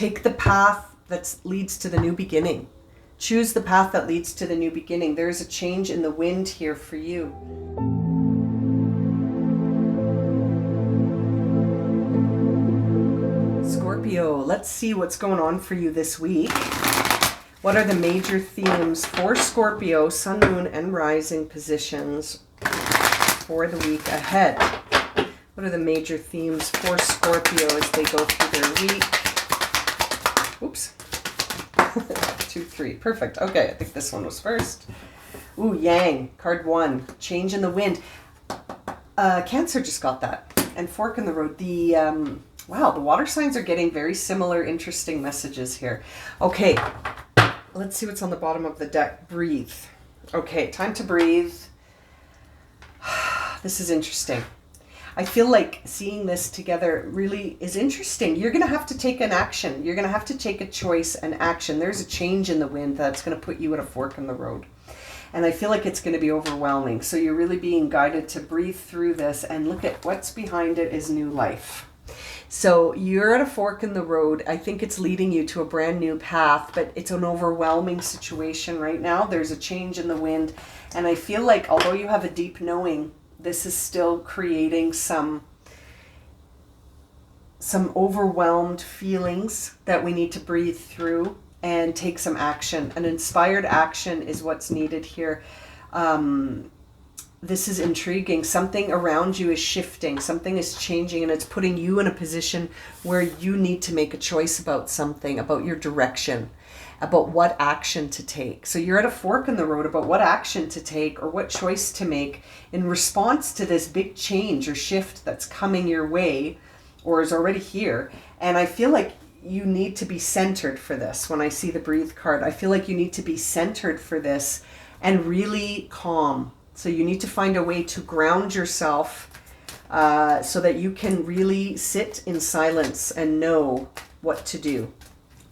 Take the path that leads to the new beginning. Choose the path that leads to the new beginning. There's a change in the wind here for you. Scorpio, let's see what's going on for you this week. What are the major themes for Scorpio, Sun, Moon, and Rising positions for the week ahead? What are the major themes for Scorpio as they go through their week? Oops. 2, 3. Perfect. Okay, I think this one was first. Ooh, Yang, card 1. Change in the wind. Cancer just got that. And fork in the road. Wow, the water signs are getting very similar, interesting messages here. Okay, let's see what's on the bottom of the deck. Breathe. Okay, time to breathe. This is interesting. I feel like seeing this together really is interesting. You're going to have to take an action. You're going to have to take a choice and action. There's a change in the wind that's going to put you at a fork in the road. And I feel like it's going to be overwhelming. So you're really being guided to breathe through this and look at what's behind it is new life. So you're at a fork in the road. I think it's leading you to a brand new path, but it's an overwhelming situation right now. There's a change in the wind. And I feel like although you have a deep knowing, this is still creating some overwhelmed feelings that we need to breathe through and take some action. An inspired action is what's needed here. This is intriguing. Something around you is shifting. Something is changing, and it's putting you in a position where you need to make a choice about something, about your direction, about what action to take. So you're at a fork in the road about what action to take or what choice to make in response to this big change or shift that's coming your way or is already here. And I feel like you need to be centered for this. When I see the breathe card, I feel like you need to be centered for this and really calm. So you need to find a way to ground yourself so that you can really sit in silence and know what to do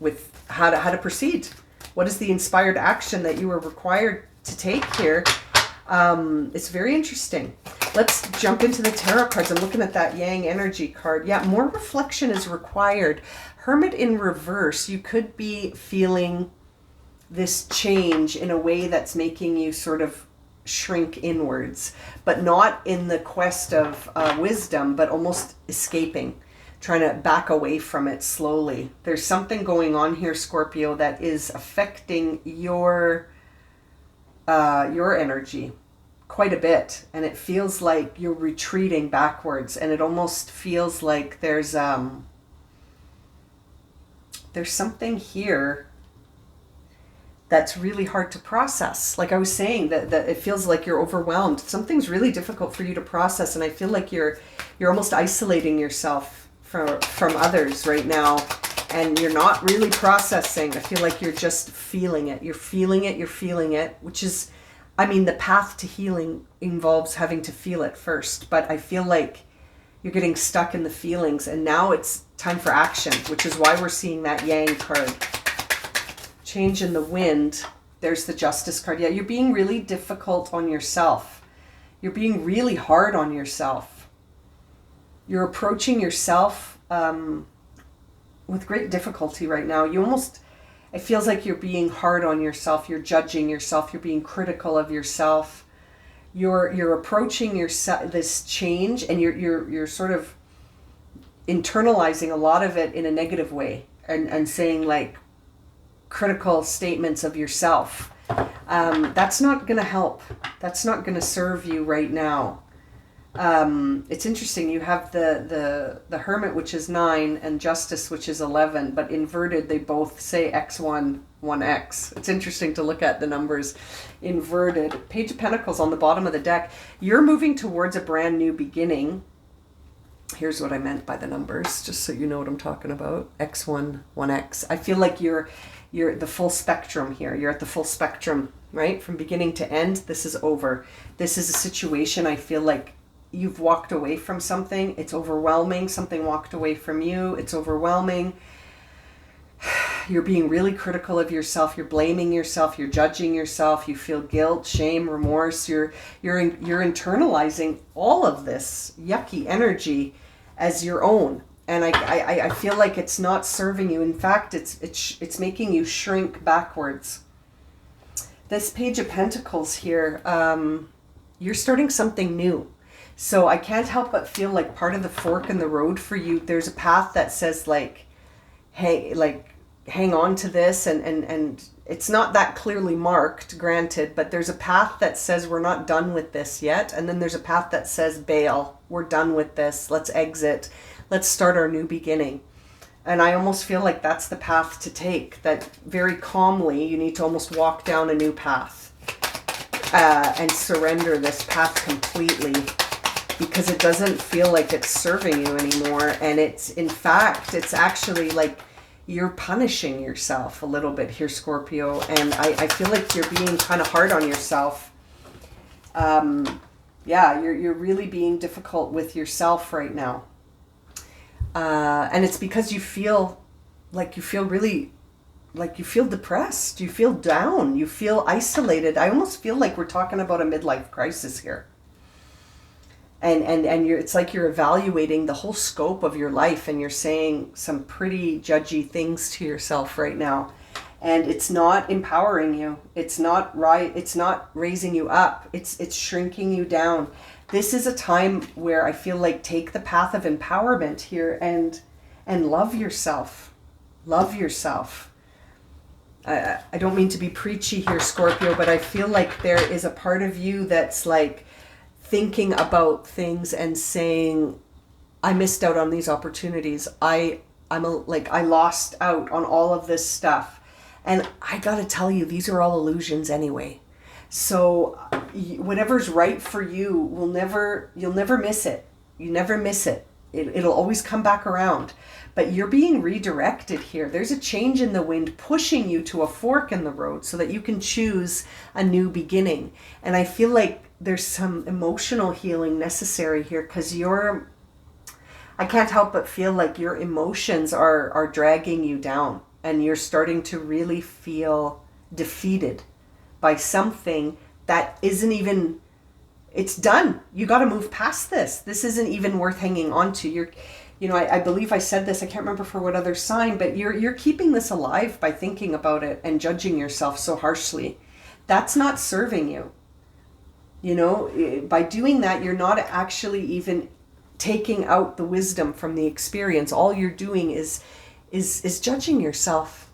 with how to proceed. What is the inspired action that you are required to take here? It's very interesting. Let's jump into the tarot cards. I'm looking at that Yang energy card. Yeah, more reflection is required. Hermit in reverse. You could be feeling this change in a way that's making you sort of shrink inwards, but not in the quest of wisdom, but almost escaping, trying to back away from it slowly. There's something going on here, Scorpio, that is affecting your energy quite a bit, and it feels like you're retreating backwards, and it almost feels like there's something here that's really hard to process. Like I was saying, that it feels like you're overwhelmed. Something's really difficult for you to process, and I feel like you're almost isolating yourself from others right now, and you're not really processing. I feel like you're just feeling it. You're feeling it, which is, I mean, the path to healing involves having to feel it first, but I feel like you're getting stuck in the feelings, and now it's time for action, which is why we're seeing that Yang card. Change in the wind. There's the Justice card. Yeah, you're being really difficult on yourself. You're being really hard on yourself. You're approaching yourself with great difficulty right now. It feels like you're being hard on yourself. You're judging yourself. You're being critical of yourself. You're approaching this change, and you're sort of internalizing a lot of it in a negative way, and saying like critical statements of yourself. That's not going to help. That's not going to serve you right now. It's interesting. You have the Hermit, which is 9, and Justice, which is 11, but inverted, they both say X1, 1X. It's interesting to look at the numbers inverted. Page of Pentacles on the bottom of the deck. You're moving towards a brand new beginning. Here's what I meant by the numbers, just so you know what I'm talking about. X1, 1X. I feel like you're the full spectrum here. You're at the full spectrum, right? From beginning to end, this is over. This is a situation, I feel like you've walked away from something. It's overwhelming. Something walked away from you. It's overwhelming. You're being really critical of yourself. You're blaming yourself. You're judging yourself. You feel guilt, shame, remorse. You're internalizing all of this yucky energy as your own. And I feel like it's not serving you. In fact, it's making you shrink backwards. This Page of Pentacles here, you're starting something new. So I can't help but feel like part of the fork in the road for you, there's a path that says like, hey, like, hang on to this, and it's not that clearly marked, granted, but there's a path that says we're not done with this yet, and then there's a path that says bail, we're done with this, let's exit, let's start our new beginning. And I almost feel like that's the path to take, that very calmly you need to almost walk down a new path and surrender this path completely, because it doesn't feel like it's serving you anymore. And it's, in fact, it's actually like you're punishing yourself a little bit here, Scorpio. And I feel like you're being kind of hard on yourself. Yeah, you're really being difficult with yourself right now. And it's because you feel really, like you feel depressed, you feel down, you feel isolated. I almost feel like we're talking about a midlife crisis here. And you're, it's like you're evaluating the whole scope of your life, and you're saying some pretty judgy things to yourself right now. And it's not empowering you. It's not right. It's not raising you up. It's shrinking you down. This is a time where I feel like take the path of empowerment here and love yourself. Love yourself. I don't mean to be preachy here, Scorpio, but I feel like there is a part of you that's like thinking about things and saying, I missed out on these opportunities. I lost out on all of this stuff. And I gotta tell you, these are all illusions anyway. So whatever's right for you you'll never miss it. You never miss it. It'll always come back around. But you're being redirected here. There's a change in the wind pushing you to a fork in the road so that you can choose a new beginning. And I feel like there's some emotional healing necessary here, because I can't help but feel like your emotions are dragging you down, and you're starting to really feel defeated by something that isn't even, it's done. You got to move past this. This isn't even worth hanging on to. I believe I said this, I can't remember for what other sign, but you're keeping this alive by thinking about it and judging yourself so harshly. That's not serving you. By doing that, you're not actually even taking out the wisdom from the experience. All you're doing is judging yourself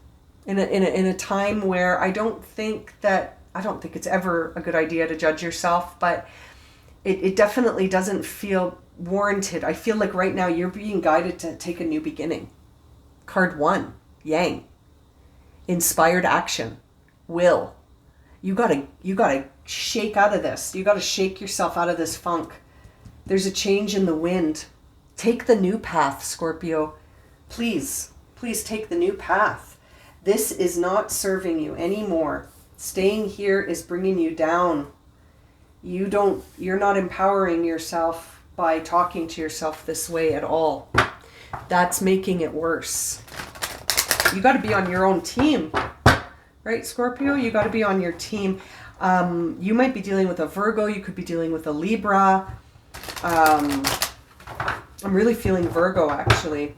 in a time where I don't think it's ever a good idea to judge yourself, but it definitely doesn't feel warranted. I feel like right now you're being guided to take a new beginning. Card 1, Yang. Inspired action. Will. You gotta shake out of this. You gotta shake yourself out of this funk. There's a change in the wind. Take the new path, Scorpio. Please take the new path. This is not serving you anymore. Staying here is bringing you down. You're not empowering yourself by talking to yourself this way at all. That's making it worse. You got to be on your own team, right, Scorpio? You got to be on your team. You might be dealing with a Virgo. You could be dealing with a Libra. I'm really feeling Virgo, actually.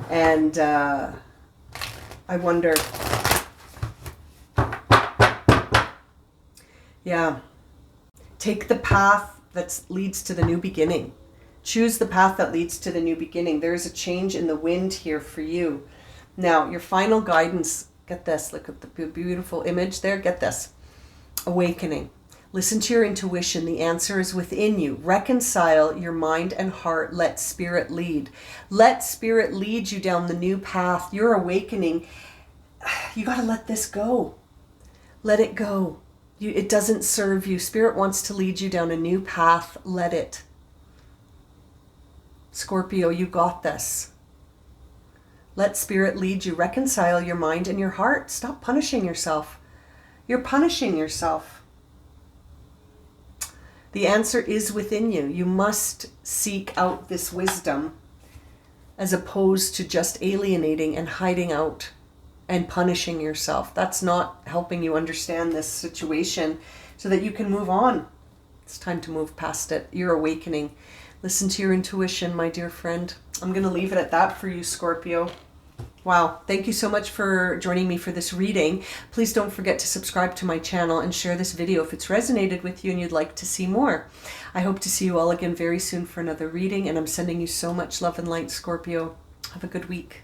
And I wonder. Yeah. Take the path that leads to the new beginning. Choose the path that leads to the new beginning. There is a change in the wind here for you. Now, your final guidance, get this, look at the beautiful image there, get this. Awakening. Listen to your intuition. The answer is within you. Reconcile your mind and heart. Let spirit lead. Let spirit lead you down the new path. You're awakening. You got to let this go. Let it go. It doesn't serve you. Spirit wants to lead you down a new path. Let it. Scorpio, you got this. Let spirit lead you. Reconcile your mind and your heart. Stop punishing yourself. You're punishing yourself. The answer is within you. You must seek out this wisdom as opposed to just alienating and hiding out and punishing yourself. That's not helping you understand this situation so that you can move on. It's time to move past it. You're awakening. Listen to your intuition, my dear friend. I'm going to leave it at that for you, Scorpio. Wow, thank you so much for joining me for this reading. Please don't forget to subscribe to my channel and share this video if it's resonated with you and you'd like to see more. I hope to see you all again very soon for another reading, and I'm sending you so much love and light, Scorpio. Have a good week.